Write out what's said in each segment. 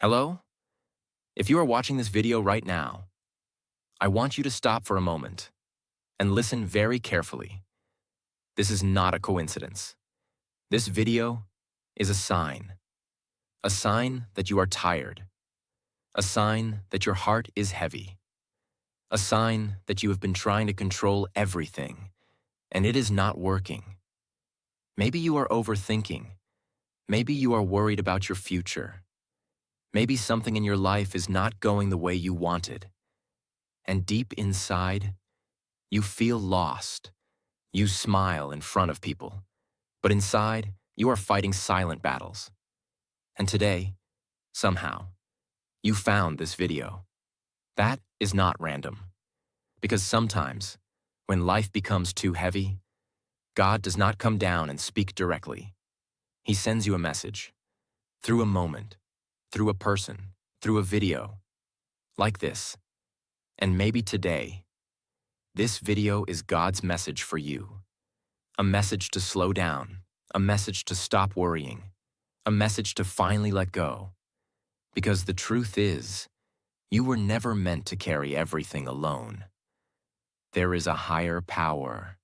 Hello? If you are watching this video right now, I want you to stop for a moment and listen very carefully. This is not a coincidence. This video is a sign that you are tired, a sign that your heart is heavy, a sign that you have been trying to control everything and it is not working. Maybe you are overthinking. Maybe you are worried about your future. Maybe something in your life is not going the way you wanted. And deep inside, you feel lost. You smile in front of people, but inside, you are fighting silent battles. And today, somehow, you found this video. That is not random. Because sometimes, when life becomes too heavy, God does not come down and speak directly. He sends you a message, through a moment, through a person, through a video, like this. And maybe today, this video is God's message for you. A message to slow down, a message to stop worrying, a message to finally let go. Because the truth is, you were never meant to carry everything alone. There is a higher power,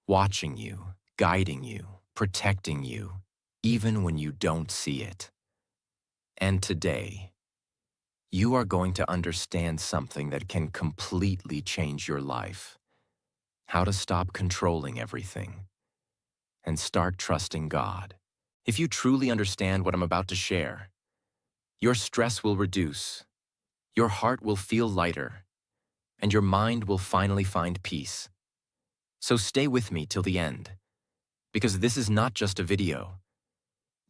watching you, guiding you, protecting you, even when you don't see it. And today, you are going to understand something that can completely change your life. How to stop controlling everything and start trusting God. If you truly understand what I'm about to share, your stress will reduce, your heart will feel lighter, and your mind will finally find peace. So stay with me till the end, because this is not just a video.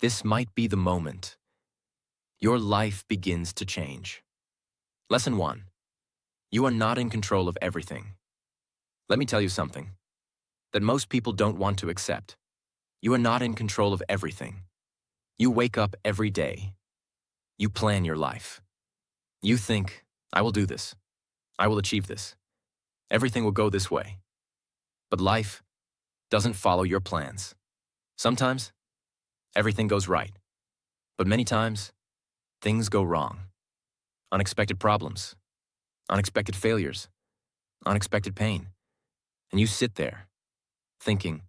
This might be the moment your life begins to change. Lesson 1. You are not in control of everything. Let me tell you something that most people don't want to accept. You are not in control of everything. You wake up every day. You plan your life. You think, I will do this. I will achieve this. Everything will go this way. But life doesn't follow your plans. Sometimes, everything goes right. But many times, things go wrong. Unexpected problems, unexpected failures, unexpected pain. And you sit there, thinking,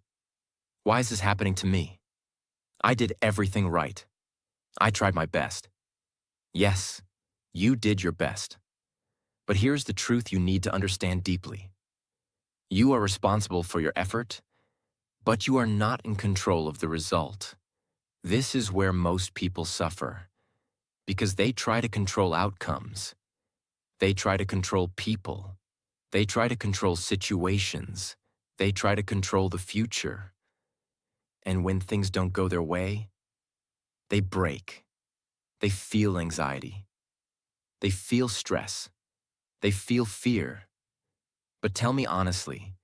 why is this happening to me? I did everything right. I tried my best. Yes, you did your best. But here's the truth you need to understand deeply. You are responsible for your effort, but you are not in control of the result. This is where most people suffer, because they try to control outcomes. They try to control people. They try to control situations. They try to control the future. And when things don't go their way, they break. They feel anxiety. They feel stress. They feel fear. But tell me honestly,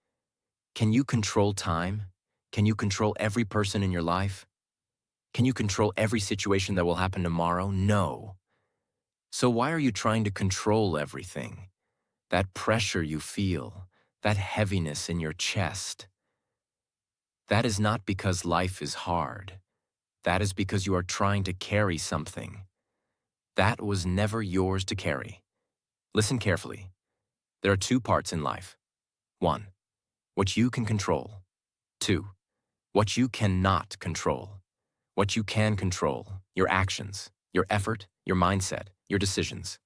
can you control time? Can you control every person in your life? Can you control every situation that will happen tomorrow? No. So why are you trying to control everything? That pressure you feel, that heaviness in your chest. That is not because life is hard. That is because you are trying to carry something. That was never yours to carry. Listen carefully. There are two parts in life. 1. What you can control. 2. What you cannot control. What you can control, your actions, your effort, your mindset, your decisions.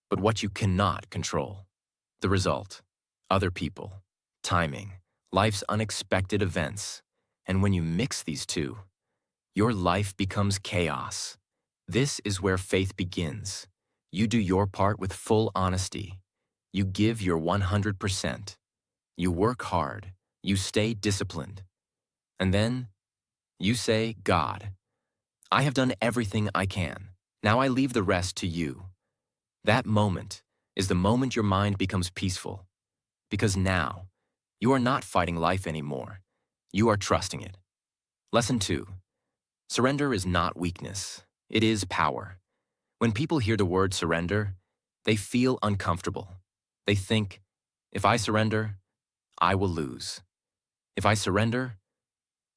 But what you cannot control, the result, other people, timing, life's unexpected events. And when you mix these two, your life becomes chaos. This is where faith begins. You do your part with full honesty. You give your 100%. You work hard. You stay disciplined. And then you say, God, I have done everything I can. Now I leave the rest to you. That moment is the moment your mind becomes peaceful. Because now, you are not fighting life anymore. You are trusting it. Lesson 2. Surrender is not weakness. It is power. When people hear the word surrender, they feel uncomfortable. They think, if I surrender, I will lose. If I surrender,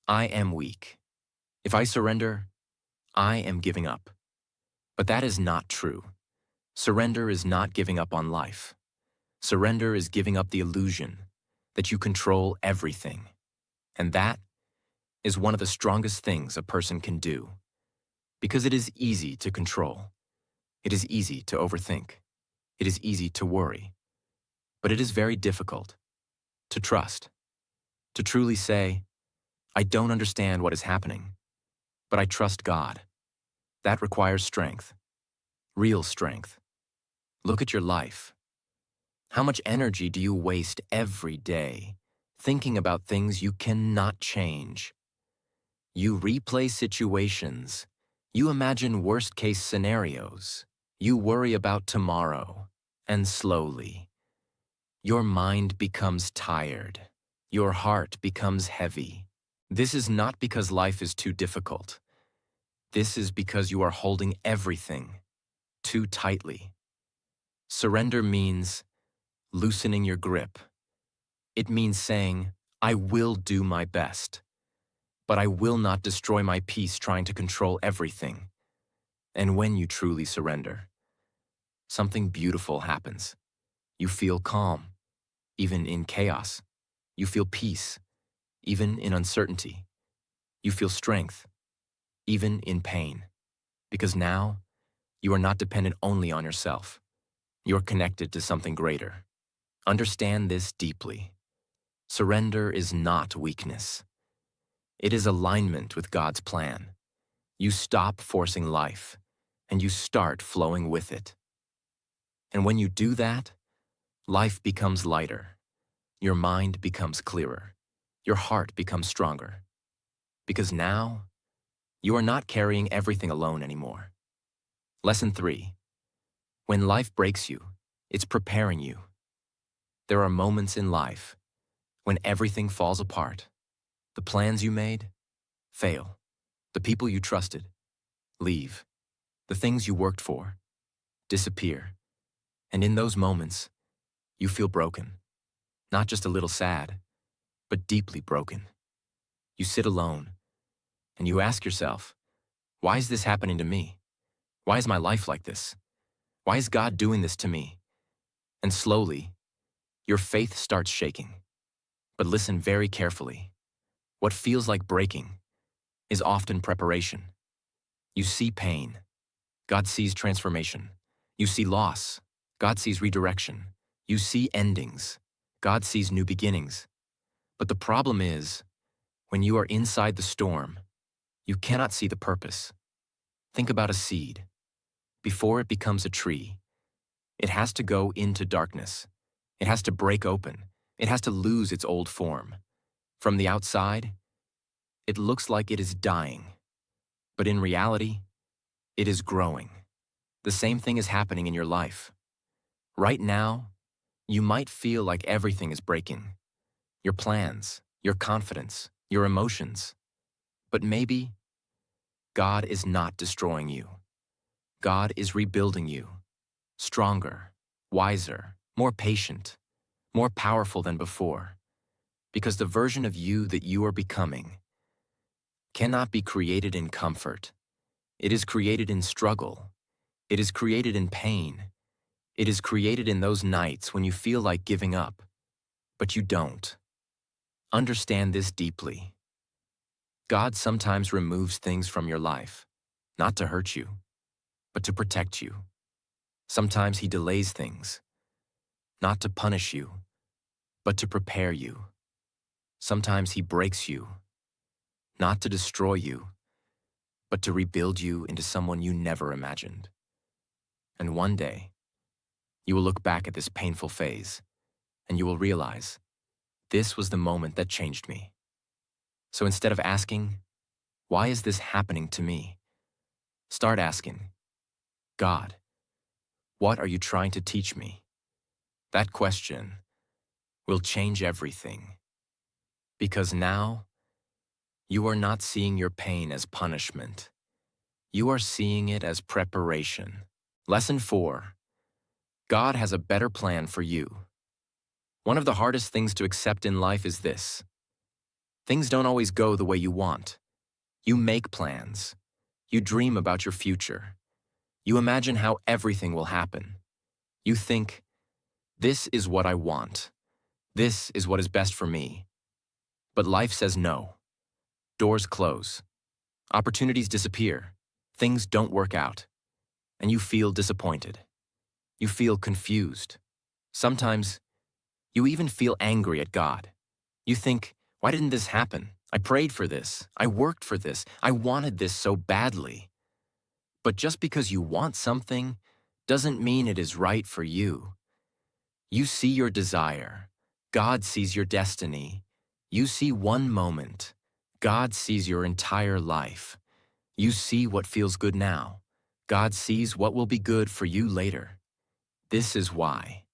I am weak. If I surrender, I am giving up. But that is not true. Surrender is not giving up on life. Surrender is giving up the illusion that you control everything. And that is one of the strongest things a person can do. Because it is easy to control. It is easy to overthink. It is easy to worry. But it is very difficult to trust. To truly say, I don't understand what is happening, but I trust God. That requires strength. Real strength. Look at your life. How much energy do you waste every day thinking about things you cannot change? You replay situations. You imagine worst-case scenarios. You worry about tomorrow. And slowly, your mind becomes tired. Your heart becomes heavy. This is not because life is too difficult. This is because you are holding everything too tightly. Surrender means loosening your grip. It means saying, I will do my best, but I will not destroy my peace trying to control everything. And when you truly surrender, something beautiful happens. You feel calm, even in chaos. You feel peace, even in uncertainty. You feel strength, even in pain. Because now, you are not dependent only on yourself. You're connected to something greater. Understand this deeply. Surrender is not weakness. It is alignment with God's plan. You stop forcing life, and you start flowing with it. And when you do that, life becomes lighter. Your mind becomes clearer. Your heart becomes stronger. Because now, you are not carrying everything alone anymore. Lesson 3. When life breaks you, it's preparing you. There are moments in life when everything falls apart. The plans you made fail. The people you trusted leave. The things you worked for disappear. And in those moments, you feel broken. Not just a little sad, but deeply broken. You sit alone, and you ask yourself, why is this happening to me? Why is my life like this? Why is God doing this to me? And slowly, your faith starts shaking. But listen very carefully. What feels like breaking is often preparation. You see pain. God sees transformation. You see loss. God sees redirection. You see endings. God sees new beginnings. But the problem is, when you are inside the storm, you cannot see the purpose. Think about a seed. Before it becomes a tree, it has to go into darkness. It has to break open. It has to lose its old form. From the outside, it looks like it is dying. But in reality, it is growing. The same thing is happening in your life. Right now, you might feel like everything is breaking. Your plans, your confidence, your emotions. But maybe God is not destroying you. God is rebuilding you. Stronger, wiser, more patient, more powerful than before. Because the version of you that you are becoming cannot be created in comfort. It is created in struggle. It is created in pain. It is created in those nights when you feel like giving up, but you don't. Understand this deeply. God sometimes removes things from your life, not to hurt you, but to protect you. Sometimes He delays things, not to punish you, but to prepare you. Sometimes He breaks you, not to destroy you, but to rebuild you into someone you never imagined. And one day, you will look back at this painful phase, and you will realize, this was the moment that changed me. So instead of asking, why is this happening to me? Start asking, God, what are you trying to teach me? That question will change everything. Because now, you are not seeing your pain as punishment. You are seeing it as preparation. Lesson 4. God has a better plan for you. One of the hardest things to accept in life is this. Things don't always go the way you want. You make plans. You dream about your future. You imagine how everything will happen. You think, this is what I want. This is what is best for me. But life says no. Doors close. Opportunities disappear. Things don't work out. And you feel disappointed. You feel confused. Sometimes, you even feel angry at God. You think, why didn't this happen? I prayed for this. I worked for this. I wanted this so badly. But just because you want something doesn't mean it is right for you. You see your desire. God sees your destiny. You see one moment. God sees your entire life. You see what feels good now. God sees what will be good for you later. This is why.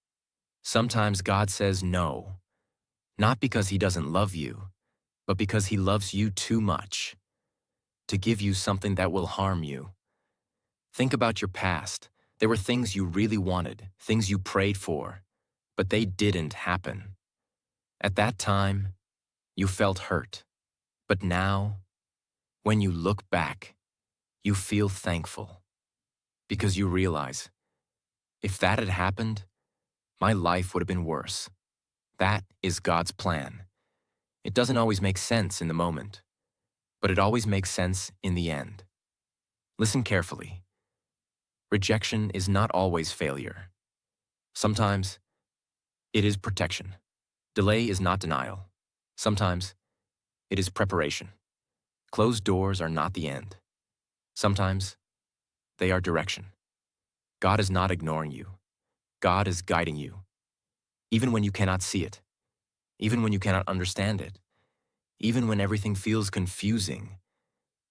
Sometimes God says no, not because He doesn't love you, but because He loves you too much to give you something that will harm you. Think about your past. There were things you really wanted, things you prayed for, but they didn't happen. At that time, you felt hurt. But now, when you look back, you feel thankful because you realize, if that had happened, my life would have been worse. That is God's plan. It doesn't always make sense in the moment, but it always makes sense in the end. Listen carefully. Rejection is not always failure. Sometimes, it is protection. Delay is not denial. Sometimes, it is preparation. Closed doors are not the end. Sometimes, they are direction. God is not ignoring you. God is guiding you. Even when you cannot see it. Even when you cannot understand it. Even when everything feels confusing.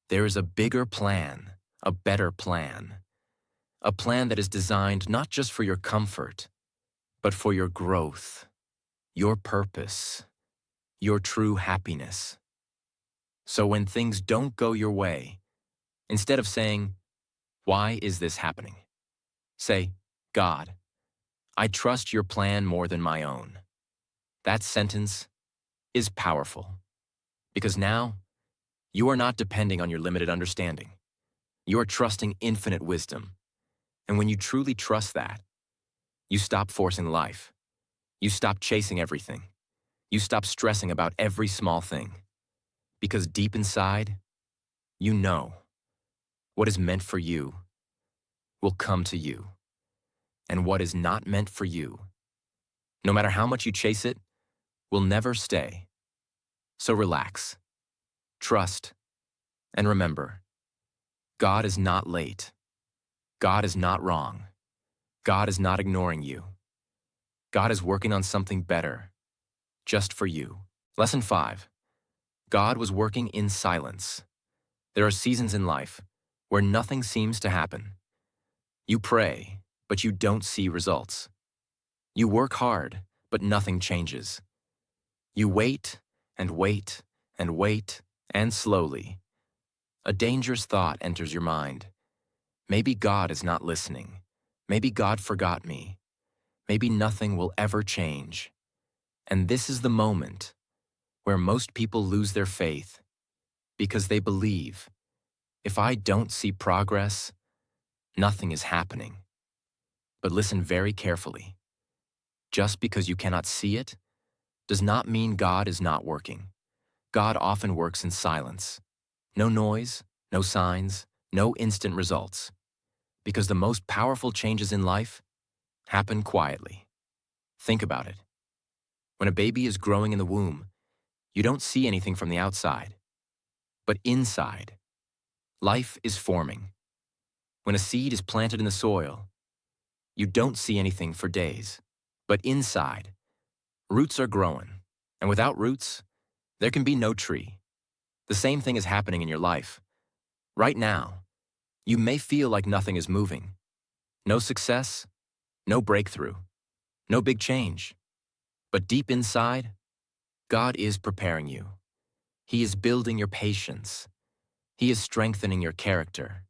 There is a bigger plan, a better plan. A plan that is designed not just for your comfort, but for your growth, your purpose, your true happiness. So when things don't go your way, instead of saying, why is this happening? Say, God, I trust your plan more than my own. That sentence is powerful because now you are not depending on your limited understanding. You are trusting infinite wisdom. And when you truly trust that, you stop forcing life. You stop chasing everything. You stop stressing about every small thing. Because deep inside, you know what is meant for you will come to you. And what is not meant for you, no matter how much you chase it, will never stay. So relax, trust, and remember, God is not late. God is not wrong. God is not ignoring you. God is working on something better, just for you. Lesson 5. God was working in silence. There are seasons in life where nothing seems to happen. You pray, but you don't see results. You work hard, but nothing changes. You wait and wait and wait, and slowly, a dangerous thought enters your mind. Maybe God is not listening. Maybe God forgot me. Maybe nothing will ever change. And this is the moment where most people lose their faith because they believe, if I don't see progress, nothing is happening. But listen very carefully. Just because you cannot see it does not mean God is not working. God often works in silence. No noise, no signs, no instant results. Because the most powerful changes in life happen quietly. Think about it. When a baby is growing in the womb, you don't see anything from the outside. But inside, life is forming. When a seed is planted in the soil, you don't see anything for days. But inside, roots are growing. And without roots, there can be no tree. The same thing is happening in your life. Right now, you may feel like nothing is moving. No success, no breakthrough, no big change. But deep inside, God is preparing you. He is building your patience. He is strengthening your character.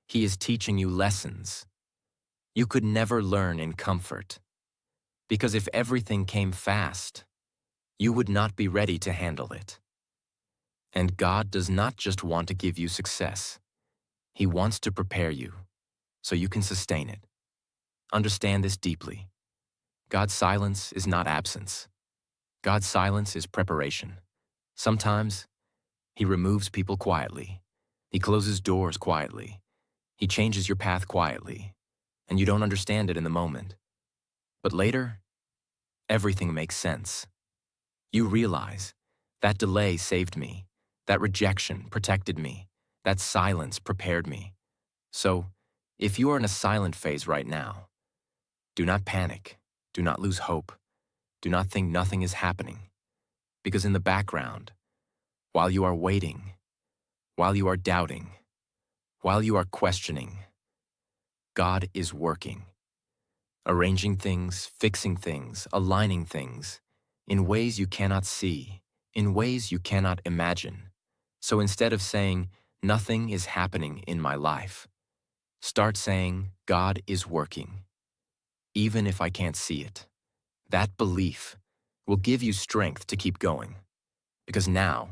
He is teaching you lessons you could never learn in comfort. Because if everything came fast, you would not be ready to handle it. And God does not just want to give you success. He wants to prepare you. so you can sustain it. Understand this deeply. God's silence is not absence. God's silence is preparation. Sometimes, He removes people quietly. He closes doors quietly. He changes your path quietly, and you don't understand it in the moment. But later, everything makes sense. You realize that delay saved me, that rejection protected me, that silence prepared me. So, if you are in a silent phase right now, do not panic, do not lose hope, do not think nothing is happening. Because in the background, while you are waiting, while you are doubting, while you are questioning, God is working, arranging things, fixing things, aligning things, in ways you cannot see, in ways you cannot imagine. So instead of saying, nothing is happening in my life, start saying, God is working, even if I can't see it. That belief will give you strength to keep going. Because now,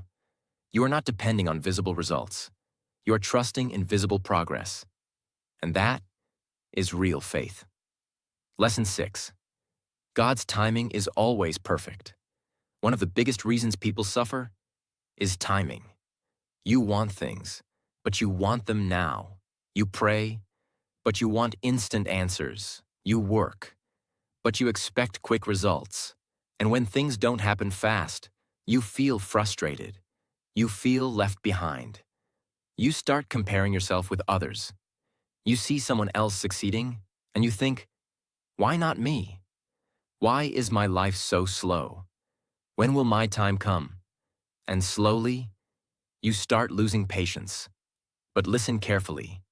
you are not depending on visible results. You are trusting in visible progress. And that is real faith. Lesson 6. God's timing is always perfect. One of the biggest reasons people suffer is timing. You want things, but you want them now. You pray, but you want instant answers. You work, but you expect quick results. And when things don't happen fast, you feel frustrated. You feel left behind. You start comparing yourself with others. You see someone else succeeding, and you think, why not me? Why is my life so slow? When will my time come? And slowly, you start losing patience. But listen carefully.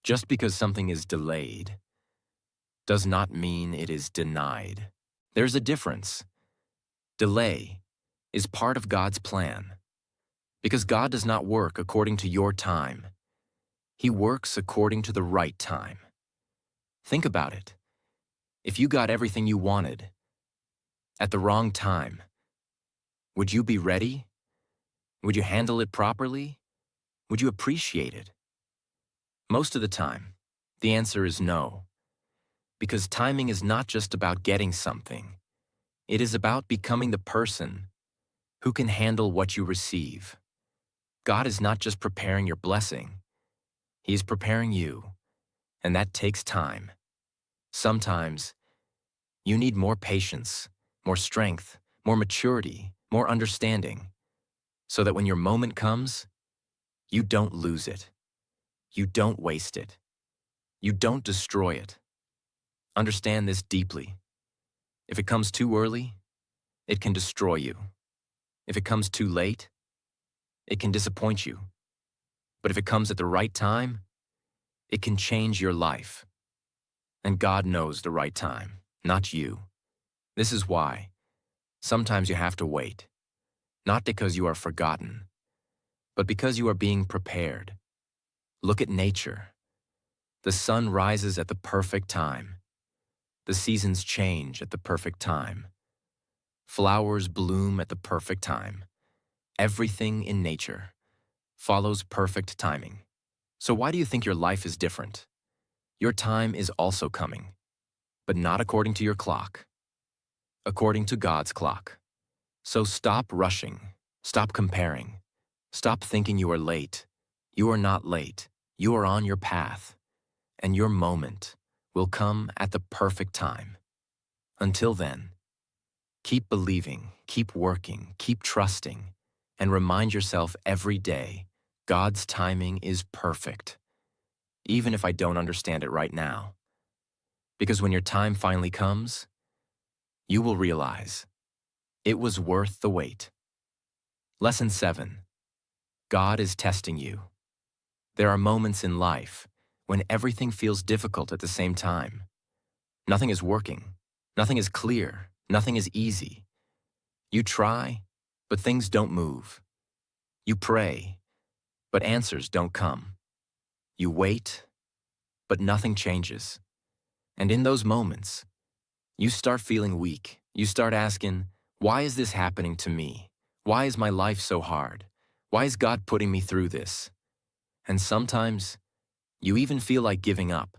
Just because something is delayed does not mean it is denied. There's a difference. Delay is part of God's plan. Because God does not work according to your time. He works according to the right time. Think about it. If you got everything you wanted at the wrong time, would you be ready? Would you handle it properly? Would you appreciate it? Most of the time, the answer is no. Because timing is not just about getting something. It is about becoming the person who can handle what you receive. God is not just preparing your blessing. He is preparing you, and that takes time. Sometimes, you need more patience, more strength, more maturity, more understanding, so that when your moment comes, you don't lose it. You don't waste it. You don't destroy it. Understand this deeply. If it comes too early, it can destroy you. If it comes too late, it can disappoint you. But if it comes at the right time, it can change your life. And God knows the right time, not you. This is why sometimes you have to wait, not because you are forgotten, but because you are being prepared. Look at nature. The sun rises at the perfect time. The seasons change at the perfect time. Flowers bloom at the perfect time. Everything in nature follows perfect timing. So why do you think your life is different? Your time is also coming, but not according to your clock, according to God's clock. So stop rushing, stop comparing, stop thinking you are late. You are not late. You are on your path, and your moment will come at the perfect time. Until then, keep believing, keep working, keep trusting, and remind yourself every day, God's timing is perfect, even if I don't understand it right now. Because when your time finally comes, you will realize it was worth the wait. Lesson 7. God is testing you. There are moments in life when everything feels difficult at the same time. Nothing is working. Nothing is clear. Nothing is easy. You try, but things don't move. You pray, but answers don't come. You wait, but nothing changes. And in those moments, you start feeling weak. You start asking, why is this happening to me? Why is my life so hard? Why is God putting me through this? And sometimes, You even feel like giving up.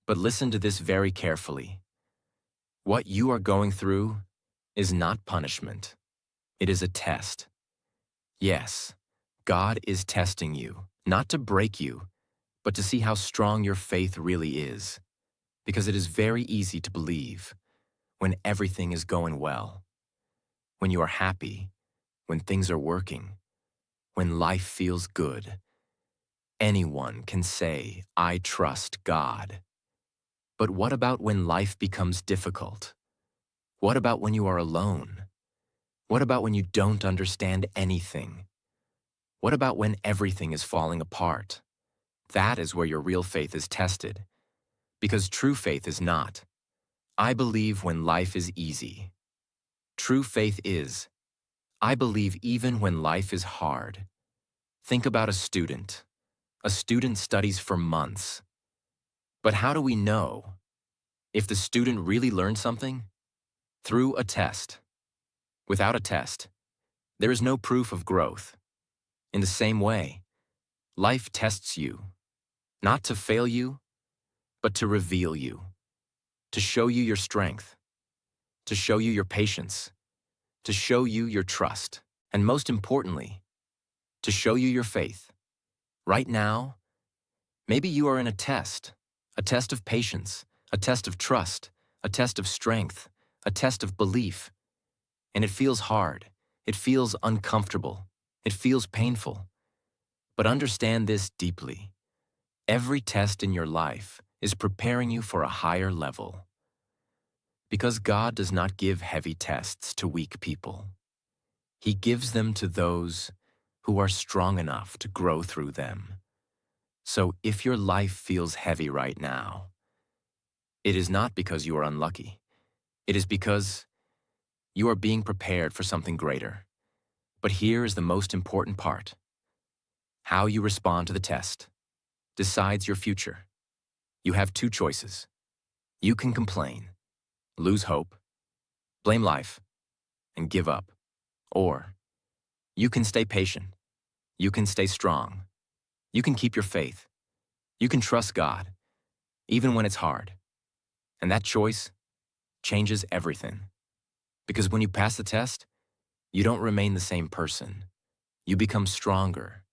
But listen to this very carefully. What you are going through is not punishment. It is a test. Yes, God is testing you, not to break you, but to see how strong your faith really is. Because it is very easy to believe when everything is going well, when you are happy, when things are working, when life feels good. Anyone can say, I trust God. But what about when life becomes difficult? What about when you are alone? What about when you don't understand anything? What about when everything is falling apart? That is where your real faith is tested. Because true faith is not. I believe when life is easy. True faith is, I believe even when life is hard. Think about a student. A student studies for months. But how do we know if the student really learned something? Through a test. Without a test, there is no proof of growth. In the same way, life tests you, not to fail you, but to reveal you, to show you your strength, to show you your patience, to show you your trust, and most importantly, to show you your faith. Right now, maybe you are in a test of patience, a test of trust, a test of strength, a test of belief, and it feels hard, it feels uncomfortable, it feels painful. But understand this deeply. Every test in your life is preparing you for a higher level. Because God does not give heavy tests to weak people. He gives them to those who are strong enough to grow through them. So if your life feels heavy right now, it is not because you are unlucky. It is because you are being prepared for something greater. But here is the most important part. How you respond to the test decides your future. You have two choices. You can complain, lose hope, blame life, and give up. Or you can stay patient. You can stay strong. You can keep your faith. You can trust God, even when it's hard. And that choice changes everything. Because when you pass the test, you don't remain the same person. You become stronger.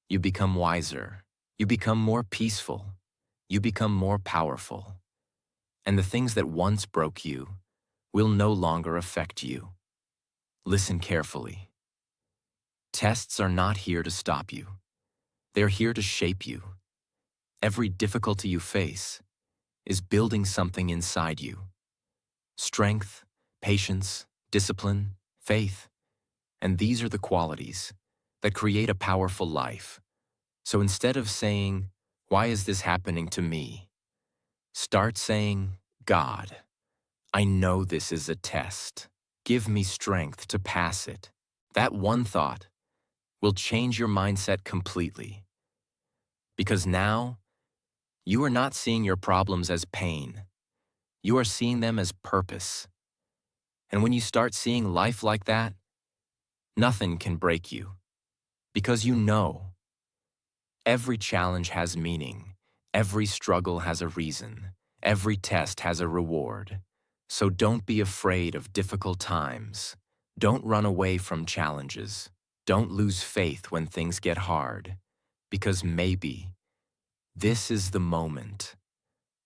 You become wiser. You become more peaceful. You become more powerful. And the things that once broke you will no longer affect you. Listen carefully. Tests are not here to stop you. They're here to shape you. Every difficulty you face is building something inside you. Strength, patience, discipline, faith. And these are the qualities that create a powerful life. So instead of saying, why is this happening to me? Start saying, God, I know this is a test. Give me strength to pass it. That one thought will change your mindset completely. Because now, you are not seeing your problems as pain. You are seeing them as purpose. And when you start seeing life like that, nothing can break you. Because you know, every challenge has meaning. Every struggle has a reason. Every test has a reward. So don't be afraid of difficult times. Don't run away from challenges. Don't lose faith when things get hard. Because maybe this is the moment.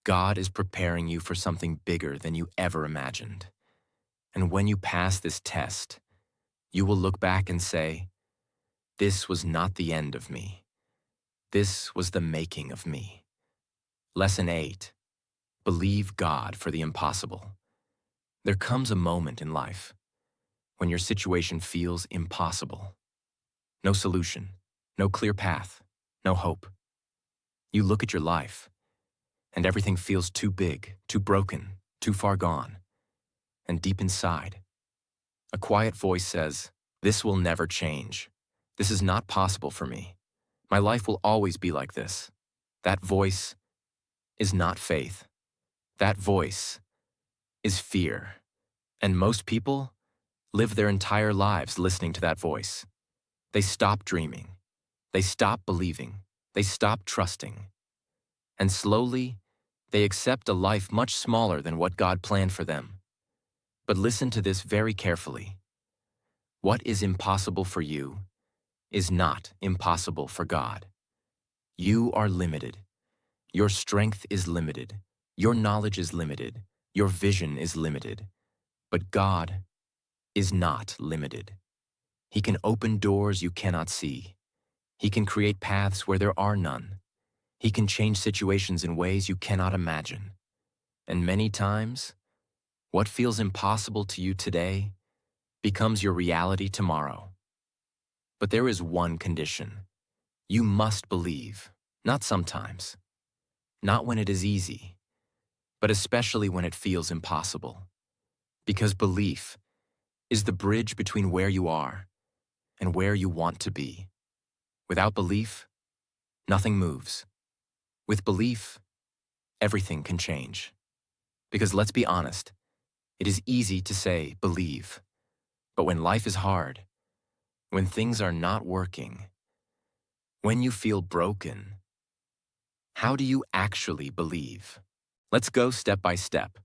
God is preparing you for something bigger than you ever imagined. And when you pass this test, you will look back and say, this was not the end of me. This was the making of me. Lesson 8. Believe God for the impossible. There comes a moment in life when your situation feels impossible. No solution, no clear path, no hope. You look at your life, and everything feels too big, too broken, too far gone. And deep inside, a quiet voice says, this will never change. This is not possible for me. My life will always be like this. That voice is not faith. That voice is fear. And most people live their entire lives listening to that voice. They stop dreaming. They stop believing. They stop trusting. And slowly, they accept a life much smaller than what God planned for them. But listen to this very carefully. What is impossible for you is not impossible for God. You are limited. Your strength is limited. Your knowledge is limited. Your vision is limited. But God is not limited. He can open doors you cannot see. He can create paths where there are none. He can change situations in ways you cannot imagine. And many times, what feels impossible to you today becomes your reality tomorrow. But there is one condition. You must believe, not sometimes, not when it is easy, but especially when it feels impossible. Because belief is the bridge between where you are and where you want to be. Without belief, nothing moves. With belief, everything can change. Because let's be honest, it is easy to say believe, but when life is hard, when things are not working, when you feel broken, how do you actually believe? Let's go step by step.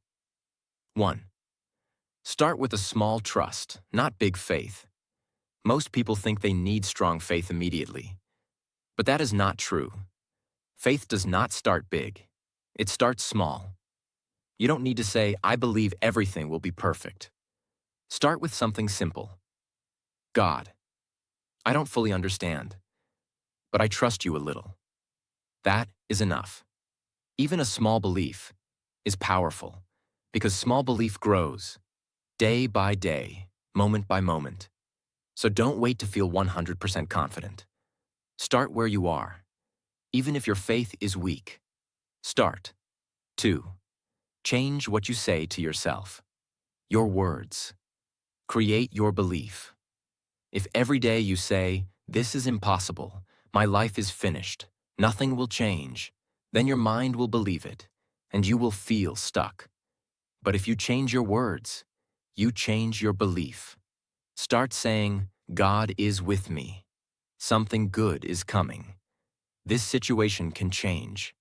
1. Start with a small trust, not big faith. Most people think they need strong faith immediately, but that is not true. Faith does not start big. It starts small. You don't need to say, I believe everything will be perfect. Start with something simple. God, I don't fully understand, but I trust you a little. That is enough. Even a small belief is powerful because small belief grows day by day, moment by moment. So don't wait to feel 100% confident. Start where you are, even if your faith is weak. Start. 2. Change what you say to yourself. Your words. Create your belief. If every day you say, this is impossible, my life is finished, nothing will change, then your mind will believe it, and you will feel stuck. But if you change your words, you change your belief. Start saying, God is with me. Something good is coming. This situation can change.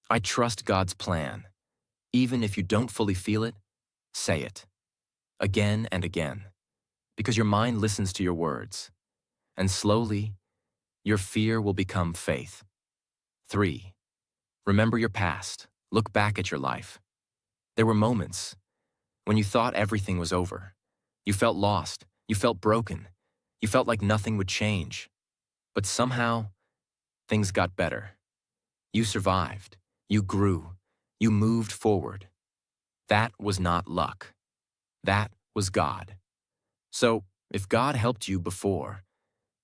I trust God's plan. Even if you don't fully feel it, say it. Again and again. Because your mind listens to your words. And slowly, your fear will become faith. 3. Remember your past. Look back at your life. There were moments when you thought everything was over. You felt lost. You felt broken. You felt like nothing would change. But somehow, things got better. You survived. You grew. You moved forward. That was not luck. That was God. So, if God helped you before,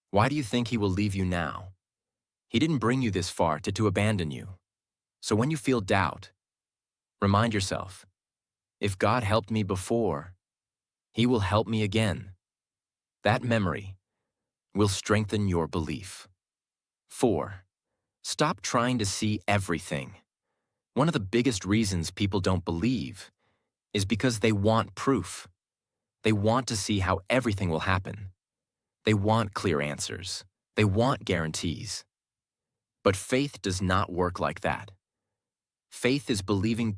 why do you think He will leave you now? He didn't bring you this far to abandon you. So when you feel doubt, remind yourself, if God helped me before, He will help me again. That memory will strengthen your belief. 4. Stop trying to see everything. One of the biggest reasons people don't believe is because they want proof. They want to see how everything will happen. They want clear answers. They want guarantees. But faith does not work like that. Faith is believing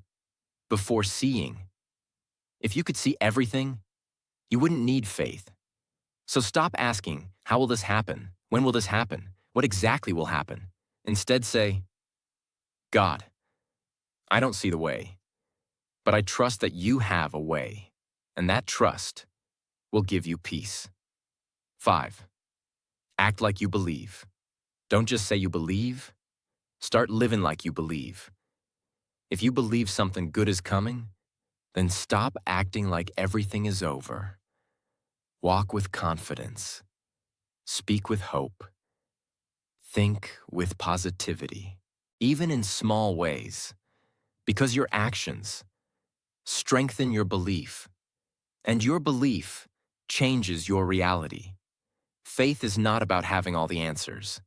before seeing. If you could see everything, you wouldn't need faith. So stop asking, how will this happen? When will this happen? What exactly will happen? Instead say, God, I don't see the way, but I trust that you have a way, and that trust will give you peace. 5. Act like you believe. Don't just say you believe, start living like you believe. If you believe something good is coming, then stop acting like everything is over. Walk with confidence. Speak with hope. Think with positivity, even in small ways, because your actions strengthen your belief, and your belief changes your reality. Faith is not about having all the answers.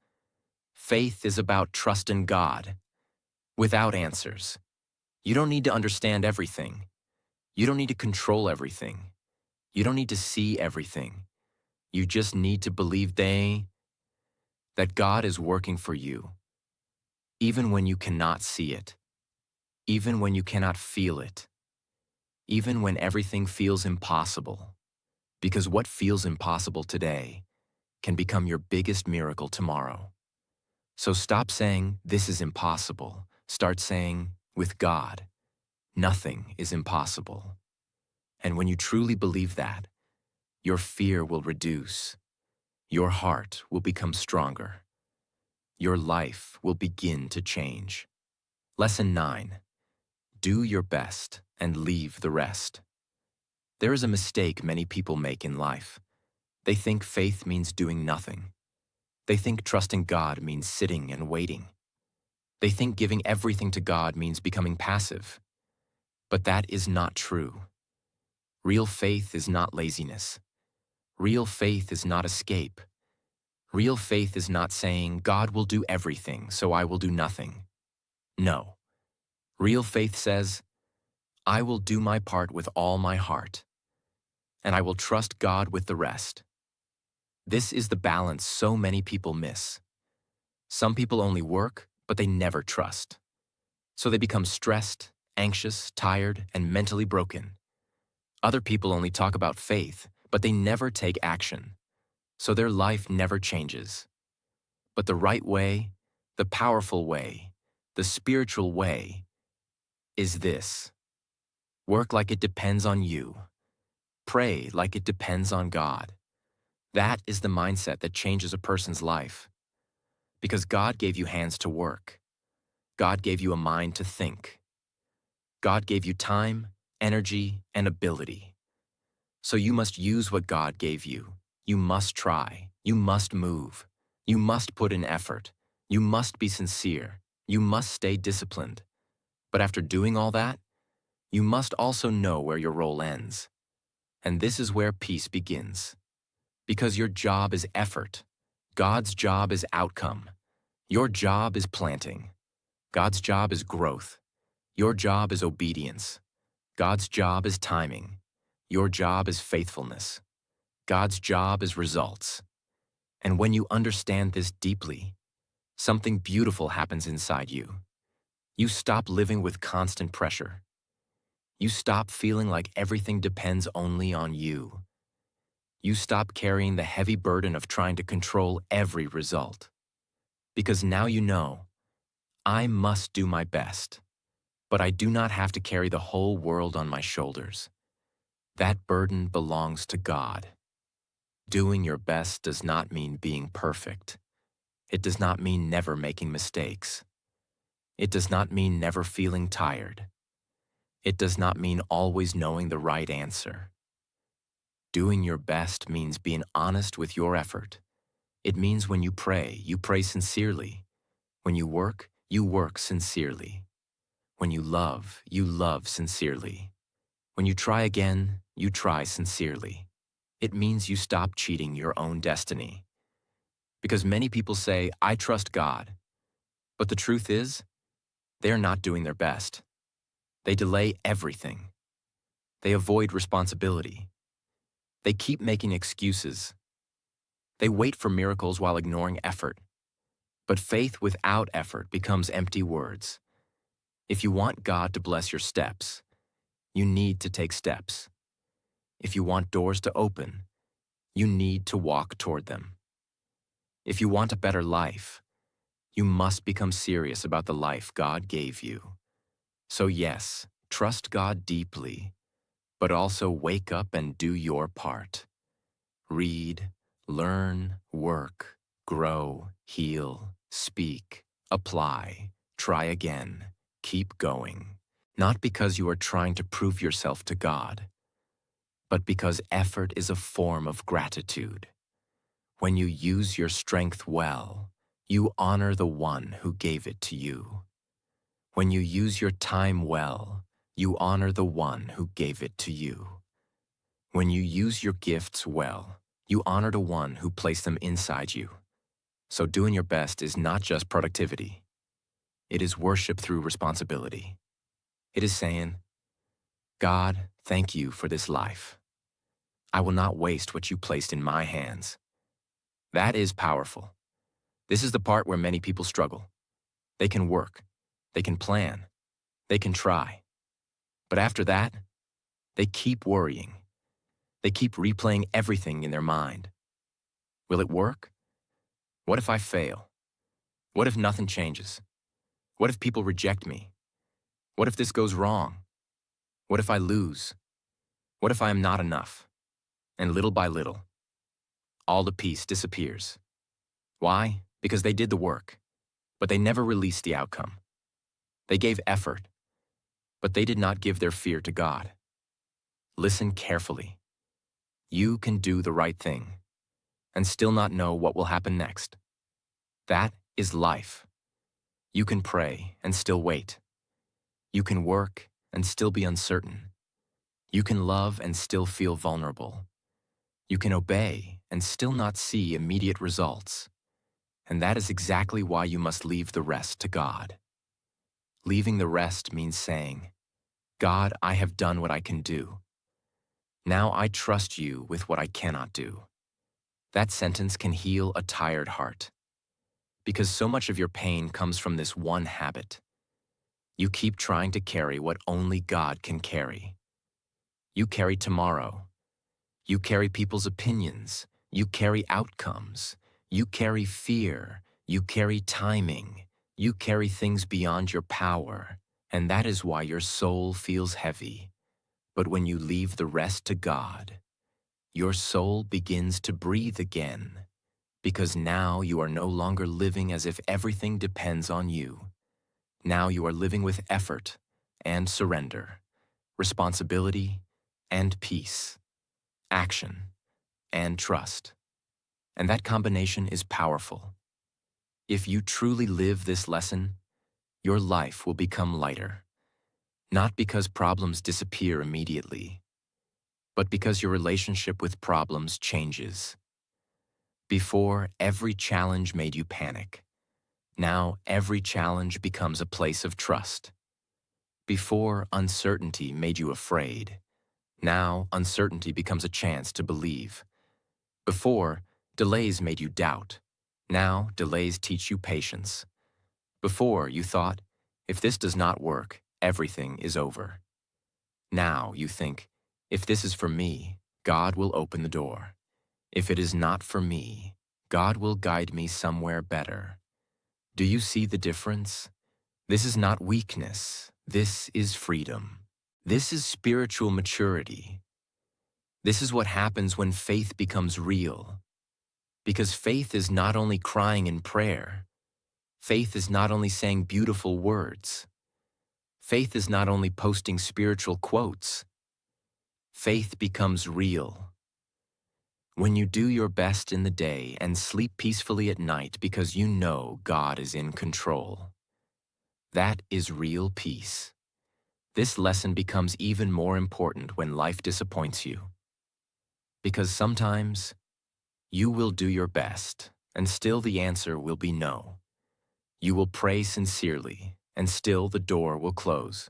Faith is about trusting God without answers. You don't need to understand everything. You don't need to control everything. You don't need to see everything. You just need to believe that God is working for you. even when you cannot see it, even when you cannot feel it, even when everything feels impossible. Because what feels impossible today can become your biggest miracle tomorrow. So stop saying, "This is impossible." Start saying, "With God, nothing is impossible." And when you truly believe that, your fear will reduce, your heart will become stronger, your life will begin to change. Lesson 9. Do your best and leave the rest. There is a mistake many people make in life. They think faith means doing nothing. They think trusting God means sitting and waiting. They think giving everything to God means becoming passive. But that is not true. Real faith is not laziness. Real faith is not escape. Real faith is not saying, "God will do everything, so I will do nothing." No. Real faith says, "I will do my part with all my heart, and I will trust God with the rest." This is the balance so many people miss. Some people only work, but they never trust. So they become stressed, anxious, tired, and mentally broken. Other people only talk about faith, but they never take action. So their life never changes. But the right way, the powerful way, the spiritual way is this. Work like it depends on you. Pray like it depends on God. That is the mindset that changes a person's life. Because God gave you hands to work. God gave you a mind to think. God gave you time, energy, and ability. So you must use what God gave you. You must try. You must move. You must put in effort. You must be sincere. You must stay disciplined. But after doing all that, you must also know where your role ends. And this is where peace begins. Because your job is effort. God's job is outcome. Your job is planting. God's job is growth. Your job is obedience. God's job is timing. Your job is faithfulness. God's job is results. And when you understand this deeply, something beautiful happens inside you. You stop living with constant pressure. You stop feeling like everything depends only on you. You stop carrying the heavy burden of trying to control every result. Because now you know, I must do my best, but I do not have to carry the whole world on my shoulders. That burden belongs to God. Doing your best does not mean being perfect. It does not mean never making mistakes. It does not mean never feeling tired. It does not mean always knowing the right answer. Doing your best means being honest with your effort. It means when you pray sincerely. When you work sincerely. When you love sincerely. When you try again, you try sincerely. It means you stop cheating your own destiny. Because many people say, "I trust God." But the truth is, they are not doing their best. They delay everything. They avoid responsibility. They keep making excuses. They wait for miracles while ignoring effort. But faith without effort becomes empty words. If you want God to bless your steps, you need to take steps. If you want doors to open, you need to walk toward them. If you want a better life, you must become serious about the life God gave you. So yes, trust God deeply, but also wake up and do your part. Read, learn, work, grow, heal, speak, apply, try again, keep going. Not because you are trying to prove yourself to God, but because effort is a form of gratitude. When you use your strength well, you honor the one who gave it to you. When you use your time well, you honor the one who gave it to you. When you use your gifts well, you honor the one who placed them inside you. So doing your best is not just productivity. It is worship through responsibility. It is saying, "God, thank you for this life. I will not waste what you placed in my hands." That is powerful. This is the part where many people struggle. They can work. They can plan. They can try. But after that, they keep worrying. They keep replaying everything in their mind. Will it work? What if I fail? What if nothing changes? What if people reject me? What if this goes wrong? What if I lose? What if I am not enough? And little by little, all the peace disappears. Why? Because they did the work, but they never released the outcome. They gave effort, but they did not give their fear to God. Listen carefully. You can do the right thing and still not know what will happen next. That is life. You can pray and still wait. You can work and still be uncertain. You can love and still feel vulnerable. You can obey and still not see immediate results. And that is exactly why you must leave the rest to God. Leaving the rest means saying, God, I have done what I can do. Now I trust you with what I cannot do. That sentence can heal a tired heart. Because so much of your pain comes from this one habit. You keep trying to carry what only God can carry. You carry tomorrow. You carry people's opinions. You carry outcomes. You carry fear. You carry timing. You carry things beyond your power. And that is why your soul feels heavy. But when you leave the rest to God, your soul begins to breathe again. Because now you are no longer living as if everything depends on you. Now you are living with effort and surrender, responsibility and peace, action and trust. And that combination is powerful. If you truly live this lesson, your life will become lighter. Not because problems disappear immediately, but because your relationship with problems changes. Before, every challenge made you panic. Now, every challenge becomes a place of trust. Before, uncertainty made you afraid. Now, uncertainty becomes a chance to believe. Before, delays made you doubt. Now, delays teach you patience. Before, you thought, if this does not work, everything is over. Now, you think, if this is for me, God will open the door. If it is not for me, God will guide me somewhere better. Do you see the difference? This is not weakness. This is freedom. This is spiritual maturity. This is what happens when faith becomes real. Because faith is not only crying in prayer. Faith is not only saying beautiful words. Faith is not only posting spiritual quotes. Faith becomes real. When you do your best in the day and sleep peacefully at night because you know God is in control. That is real peace. This lesson becomes even more important when life disappoints you. Because sometimes, you will do your best, and still the answer will be no. You will pray sincerely, and still the door will close.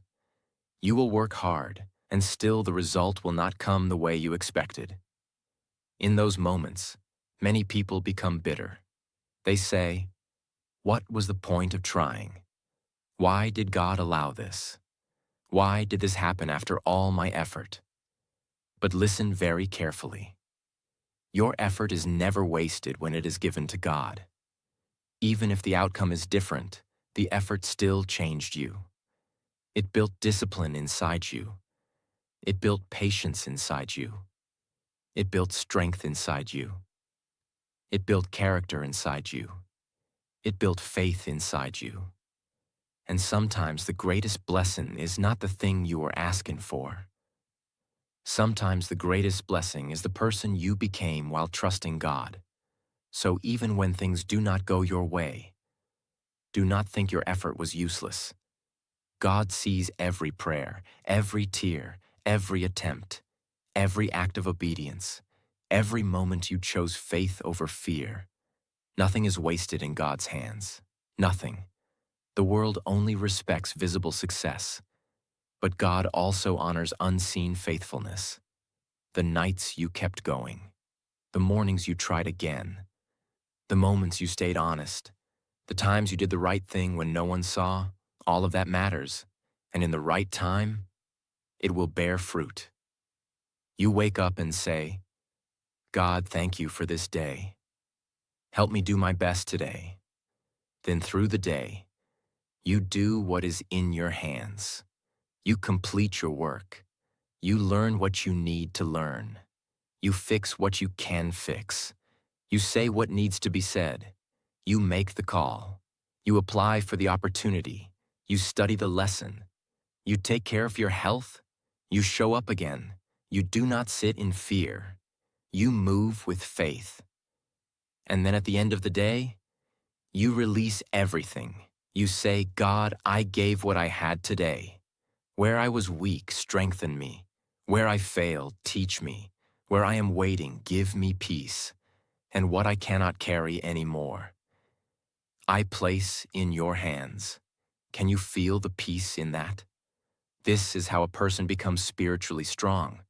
You will work hard, and still the result will not come the way you expected. In those moments, many people become bitter. They say, what was the point of trying? Why did God allow this? Why did this happen after all my effort? But listen very carefully. Your effort is never wasted when it is given to God. Even if the outcome is different, the effort still changed you. It built discipline inside you. It built patience inside you. It built strength inside you. It built character inside you. It built faith inside you. And sometimes the greatest blessing is not the thing you are asking for. Sometimes the greatest blessing is the person you became while trusting God. So even when things do not go your way, do not think your effort was useless. God sees every prayer, every tear, every attempt, every act of obedience, every moment you chose faith over fear. Nothing is wasted in God's hands. Nothing. The world only respects visible success, but God also honors unseen faithfulness. The nights you kept going, the mornings you tried again, the moments you stayed honest, The times you did the right thing when no one saw, all of that matters. And in the right time, it will bear fruit. You wake up and say, God, thank you for this day. Help me do my best today. Then through the day, you do what is in your hands. You complete your work. You learn what you need to learn. You fix what you can fix. You say what needs to be said. You make the call. You apply for the opportunity. You study the lesson. You take care of your health. You show up again. You do not sit in fear. You move with faith. And then at the end of the day, you release everything. You say, God, I gave what I had today. Where I was weak, strengthen me. Where I failed, teach me. Where I am waiting, give me peace. And what I cannot carry anymore, I place in your hands. Can you feel the peace in that? This is how a person becomes spiritually strong,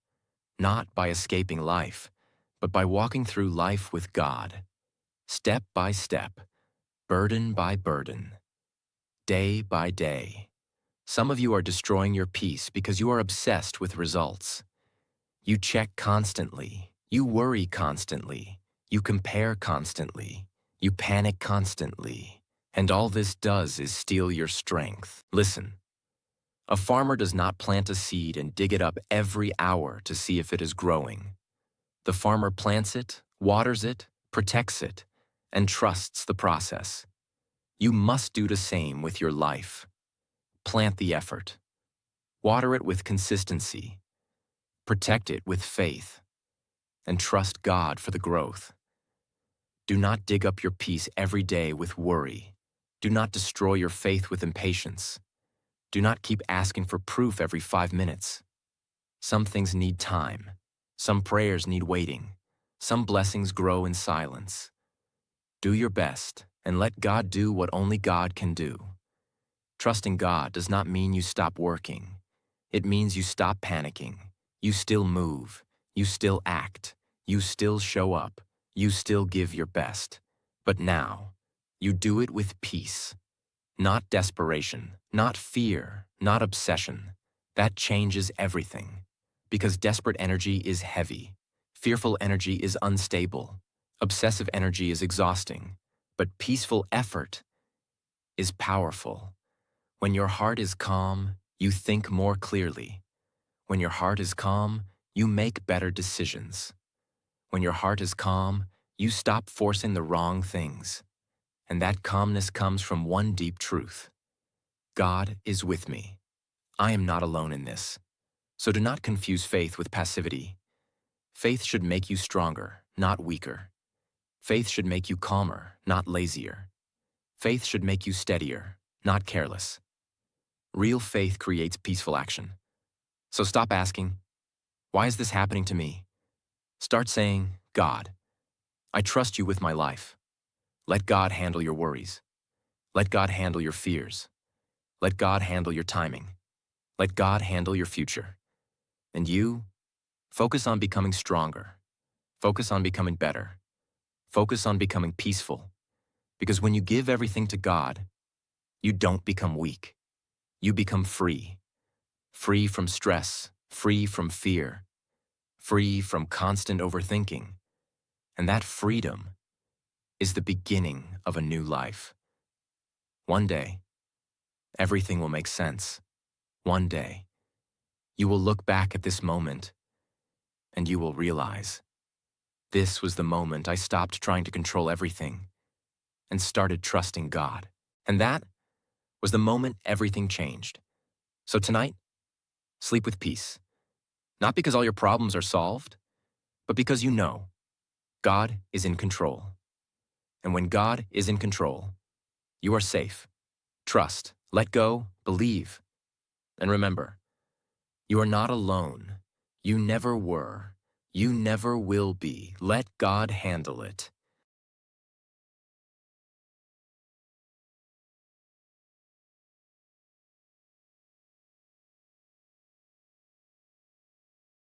not by escaping life, but by walking through life with God, step by step, burden by burden, day by day. Some of you are destroying your peace because you are obsessed with results. You check constantly, you worry constantly, you compare constantly, you panic constantly, and all this does is steal your strength. Listen, a farmer does not plant a seed and dig it up every hour to see if it is growing. The farmer plants it, waters it, protects it, and trusts the process. You must do the same with your life. Plant the effort. Water it with consistency. Protect it with faith. And trust God for the growth. Do not dig up your peace every day with worry. Do not destroy your faith with impatience. Do not keep asking for proof every 5 minutes. Some things need time. Some prayers need waiting. Some blessings grow in silence. Do your best and let God do what only God can do. Trusting God does not mean you stop working. It means you stop panicking. You still move. You still act. You still show up. You still give your best. But now, you do it with peace. Not desperation, not fear, not obsession. That changes everything. Because desperate energy is heavy. Fearful energy is unstable. Obsessive energy is exhausting. But peaceful effort is powerful. When your heart is calm, you think more clearly. When your heart is calm, you make better decisions. When your heart is calm, you stop forcing the wrong things. And that calmness comes from one deep truth. God is with me. I am not alone in this. So do not confuse faith with passivity. Faith should make you stronger, not weaker. Faith should make you calmer, not lazier. Faith should make you steadier, not careless. Real faith creates peaceful action. So stop asking, why is this happening to me? Start saying, God, I trust you with my life. Let God handle your worries. Let God handle your fears. Let God handle your timing. Let God handle your future. And you, focus on becoming stronger. Focus on becoming better. Focus on becoming peaceful. Because when you give everything to God, you don't become weak. You become free. Free from stress, free from fear, free from constant overthinking. And that freedom is the beginning of a new life. One day, everything will make sense. One day, you will look back at this moment and you will realize, this was the moment I stopped trying to control everything and started trusting God. And that was the moment everything changed. So tonight, sleep with peace. Not because all your problems are solved, but because you know God is in control. And when God is in control, you are safe. Trust, let go, believe. And remember, you are not alone. You never were. You never will be. Let God handle it.